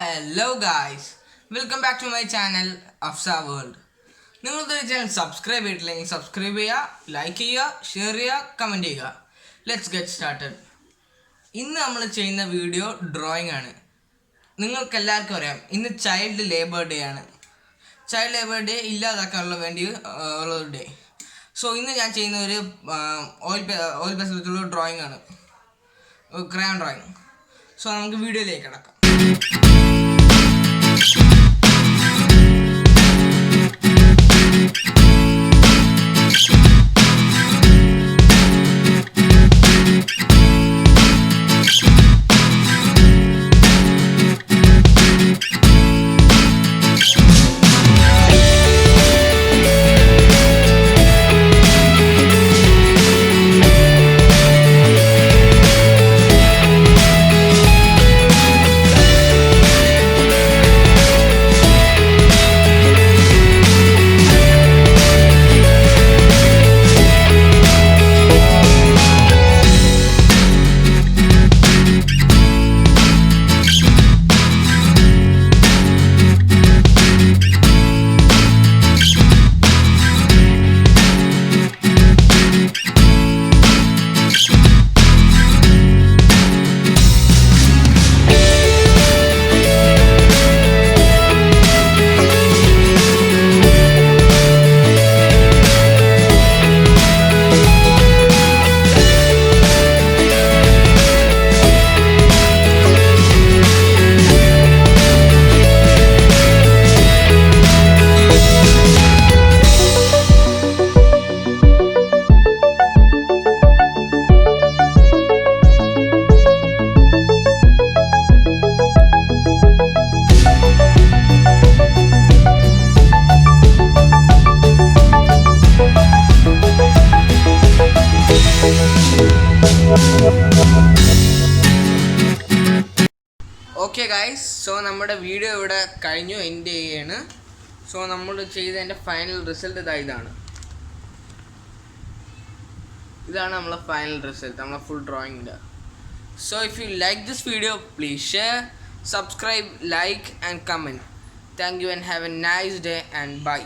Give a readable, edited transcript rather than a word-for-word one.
Hello guys, welcome back to my channel Afsa World. നിങ്ങൾക്ക് ഈ channel subscribe ചെയ്തിട്ടില്ലെങ്കിൽ subscribe ചെയ്യുക, ലൈക്ക് ചെയ്യുക, ഷെയർ ചെയ്യുക, കമൻറ്റ് ചെയ്യുക. Let's get started. ഇന്ന് നമ്മൾ ചെയ്യുന്ന വീഡിയോ ഡ്രോയിങ് ആണ്. നിങ്ങൾക്ക് എല്ലാവർക്കും അറിയാം, ഇന്ന് ചൈൽഡ് ലേബർ ഡേ ആണ്. ചൈൽഡ് ലേബർ ഡേ ഇല്ലാതാക്കാനുള്ള വേണ്ടി ഉള്ള ഒരു ഡേ. സോ ഇന്ന് ഞാൻ ചെയ്യുന്ന ഒരു ഓയിൽ പേസ്റ്റിലുള്ള ഡ്രോയിങ് ആണ്, ക്രയോൺ ഡ്രോയിങ്. സോ നമുക്ക് വീഡിയോയിലേക്ക് കിടക്കാം. ഓക്കെ ഗൈസ്, സോ നമ്മുടെ വീഡിയോ ഇവിടെ കഴിഞ്ഞു, എൻഡ് ചെയ്യാണ്. സോ നമ്മൾ ചെയ്തതിൻ്റെ ഫൈനൽ റിസൾട്ട് ഇതാണ് നമ്മളെ ഫൈനൽ റിസൾട്ട്, നമ്മളെ ഫുൾ ഡ്രോയിങ്ങിൻ്റെ. So if you like this video, please share, subscribe, like and comment. Thank you and have a nice day and by.